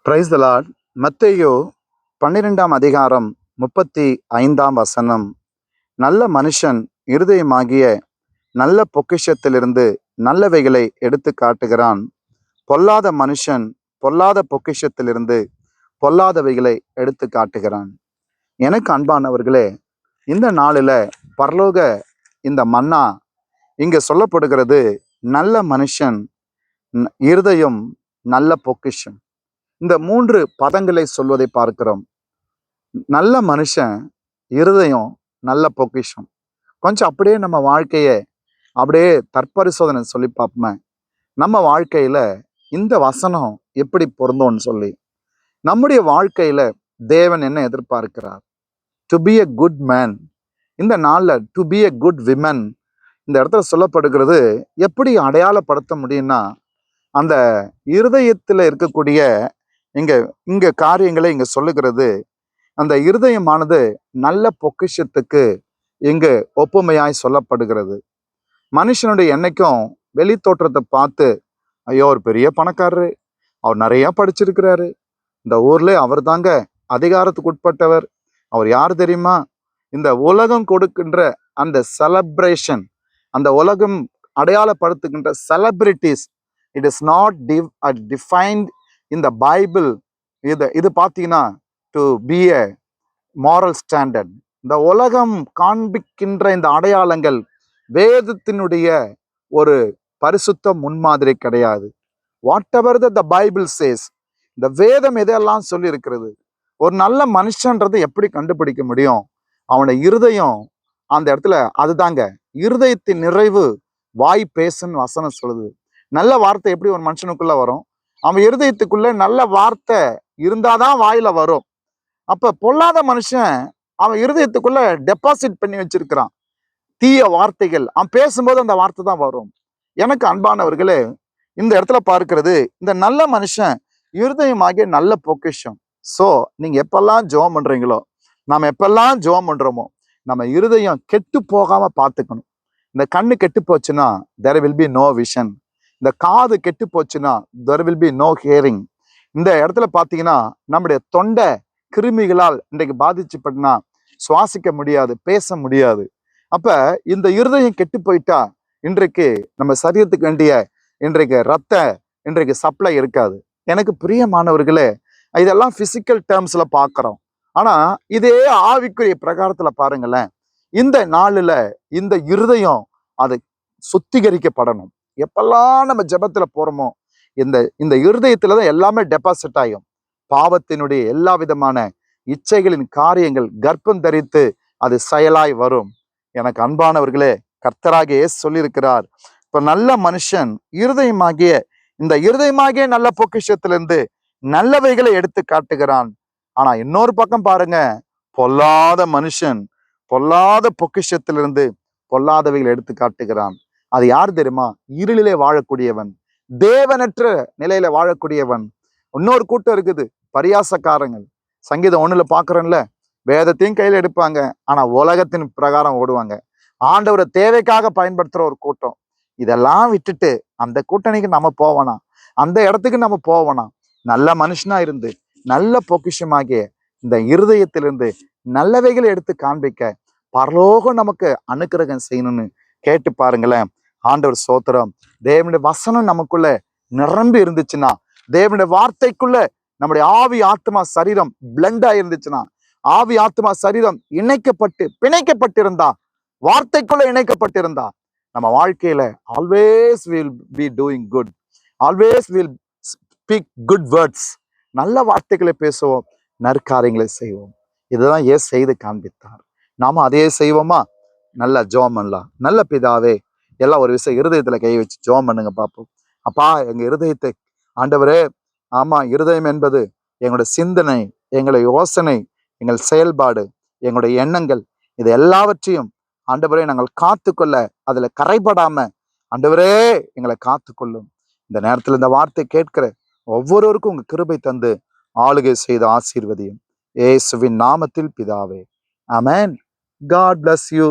Praise the Lord. மத்தேயு 12ஆம் அதிகாரம் 35ஆம் வசனம். நல்ல மனுஷன் இருதயமாகிய நல்ல பொக்கிஷத்திலிருந்து நல்லவைகளை எடுத்து காட்டுகிறான். பொல்லாத மனுஷன் பொல்லாத பொக்கிஷத்திலிருந்து பொல்லாதவைகளை எடுத்து காட்டுகிறான். எனக்கு அன்பானவர்களே, இந்த நாளில் பரலோக இந்த மன்னா இங்கே சொல்லப்படுகிறது. நல்ல மனுஷன் இருதயம் நல்ல பொக்கிஷம். இந்த 3 பதங்களை சொல்வதை பார்க்கிறோம். நல்ல மனுஷன் இருதயம் நல்ல பொக்கிஷம். கொஞ்சம் அப்படியே நம்ம வாழ்க்கையை அப்படியே தற்பரிசோதனை சொல்லி பார்ப்போமே. நம்ம வாழ்க்கையில இந்த வசனம் எப்படி பொருந்தோன்னு சொல்லி, நம்முடைய வாழ்க்கையில தேவன் என்ன எதிர்பார்க்கிறார்? To be a good man. இந்த நாளில் to be a good women இந்த இடத்துல சொல்லப்படுகிறது. எப்படி அடையாளப்படுத்த முடியும்னா, அந்த இருதயத்தில் இருக்கக்கூடிய இங்க காரியங்களை இங்க சொல்லுகிறது. அந்த இருதயமானது நல்ல பொக்கிஷத்துக்கு இங்கு ஒப்புமையாய் சொல்லப்படுகிறது. மனுஷனுடைய என்னைக்கும் வெளி தோற்றத்தை பார்த்து, ஐயோ அவர் பெரிய பணக்காரரு, அவர் நிறைய படிச்சிருக்கிறாரு, இந்த ஊர்ல அவர் தாங்க அதிகாரத்துக்கு உட்பட்டவர், அவர் யார் தெரியுமா? இந்த உலகம் கொடுக்கின்ற அந்த செலப்ரேஷன், அந்த உலகம் அடையாளப்படுத்துகின்ற celebrities, it is not defined இந்த பைபிள். இது பார்த்தீங்கன்னா to be a moral standard. இந்த உலகம் காண்பிக்கின்ற இந்த அடையாளங்கள் வேதத்தினுடைய ஒரு பரிசுத்த முன்மாதிரி கிடையாது. What ever the Bible chase, இந்த வேதம் எதையெல்லாம் சொல்லி இருக்கிறது. ஒரு நல்ல மனுஷன்றதை எப்படி கண்டுபிடிக்க முடியும்? அவனுடைய இருதயம் அந்த இடத்துல அதுதாங்க. இருதயத்தின் நிறைவு வாய் பேசுன்னு வசனம் சொல்லுது. நல்ல வார்த்தை எப்படி ஒரு மனுஷனுக்குள்ள வரும்? அவன் இருதயத்துக்குள்ள நல்ல வார்த்தை இருந்தாதான் வாயில வரும். அப்ப பொல்லாத மனுஷன் அவன் இருதயத்துக்குள்ள டெபாசிட் பண்ணி வச்சிருக்கிறான் தீய வார்த்தைகள். அவன் பேசும்போது அந்த வார்த்தை தான் வரும். எனக்கு அன்பானவர்களே, இந்த இடத்துல பார்க்கிறது, இந்த நல்ல மனுஷன் இருதயமாகிய நல்ல பொக்கிஷம். ஸோ நீங்க எப்பெல்லாம் ஜெபம் பண்றீங்களோ, நம்ம எப்பெல்லாம் ஜெபம் பண்றோமோ, நம்ம இருதயம் கெட்டு போகாம பார்த்துக்கணும். இந்த கண்ணு கெட்டு போச்சுன்னா there will be no vision. இந்த காது கெட்டு போச்சுன்னா there will be no hearing. இந்த இடத்துல பார்த்தீங்கன்னா நம்முடைய தொண்டை கிருமிகளால் இன்றைக்கு பாதிச்சுப்பட்டுனா சுவாசிக்க முடியாது, பேச முடியாது. அப்ப இந்த இருதயம் கெட்டு போயிட்டா இன்றைக்கு நம்ம சரீரத்துக்கு வேண்டிய இன்றைக்கு ரத்த இன்றைக்கு சப்ளை இருக்காது. எனக்கு பிரியமானவர்களே, இதெல்லாம் பிசிக்கல் டேர்ம்ஸ்ல பார்க்கிறோம். ஆனா இதே ஆவிக்குரிய பிரகாரத்துல பாருங்களேன். இந்த நாளில் இந்த இருதயம் அது சுத்திகரிக்கப்படணும். எப்பெல்லாம் நம்ம ஜெபத்துல போறோமோ, இந்த இருதயத்துலதான் எல்லாமே டெபாசிட் ஆகும். பாவத்தினுடைய எல்லா விதமான இச்சைகளின் காரியங்கள் கர்ப்பம் தரித்து அது செயலாய் வரும். எனக்கு அன்பானவர்களே, கர்த்தராகிய இயேசு சொல்லியிருக்கிறார், இப்ப நல்ல மனுஷன் இருதயமாகிய நல்ல பொக்கிஷத்திலிருந்து நல்லவைகளை எடுத்து காட்டுகிறான். ஆனா இன்னொரு பக்கம் பாருங்க, பொல்லாத மனுஷன் பொல்லாத பொக்கிஷத்திலிருந்து பொல்லாதவைகளை எடுத்து காட்டுகிறான். அது யார் தெரியுமா? இருளிலே வாழக்கூடியவன், தேவனற்ற நிலையில வாழக்கூடியவன். இன்னொரு கூட்டம் இருக்குது, பரியாசக்காரங்கள். சங்கீதம் 1 பாக்குறோம்ல, வேதத்தையும் கையில எடுப்பாங்க, ஆனா உலகத்தின் பிரகாரம் ஓடுவாங்க. ஆண்டவரை தேவைக்காக பயன்படுத்துற ஒரு கூட்டம். இதெல்லாம் விட்டுட்டு அந்த கூட்டணிக்கு நம்ம போவனா, அந்த இடத்துக்கு நம்ம போவனா? நல்ல மனுஷனா இருந்து நல்ல பொக்கிஷமாகிய இந்த இருதயத்திலிருந்து நல்லவைகளை எடுத்து காண்பிக்க பரலோகம் நமக்கு அனுக்கிரகம் செய்யணும்னு கேட்டு பாருங்களேன். ஆண்டவர் சோத்திரம். தேவனுடைய வசனம் நமக்குள்ள நிரம்பி இருந்துச்சுன்னா, தேவனுடைய வார்த்தைக்குள்ள நம்முடைய ஆவி ஆத்மா சரீரம் பிளண்டா இருந்துச்சுன்னா, ஆவி ஆத்மா சரீரம் பிணைக்கப்பட்டிருந்தா, வார்த்தைக்குள்ள இணைக்கப்பட்டிருந்தா, நம்ம வாழ்க்கையில always will be doing good, always will speak good words. நல்ல வார்த்தைகளை பேசுவோம், நற்காரியங்களை செய்வோம். இதுதான் ஏன் செய்து காண்பித்தார். நாம அதே செய்வோமா? நல்ல ஜெபம் பண்ணலாம். நல்ல பிதாவே, எல்லாம் ஒரு விஷயம் இருதயத்துல கை வச்சு ஜெபம் பண்ணுங்க பார்ப்போம். அப்பா, எங்க இருதயத்தை ஆண்டவரே, ஆமா, இருதயம் என்பது எங்களுடைய சிந்தனை, எங்களுடைய யோசனை, எங்கள் செயல்பாடு, எங்களுடைய எண்ணங்கள், இது எல்லாவற்றையும் ஆண்டவரே நாங்கள் காத்துக்கொள்ள, அதுல கரைபடாம ஆண்டவரே எங்களை காத்துக்கொள்ளும். இந்த நேரத்துல இந்த வார்த்தை கேட்கிற ஒவ்வொருவருக்கும் உங்க கிருபை தந்து ஆளுகை செய்து ஆசீர்வதியும். இயேசுவின் நாமத்தில் பிதாவே, ஆமென். God bless you.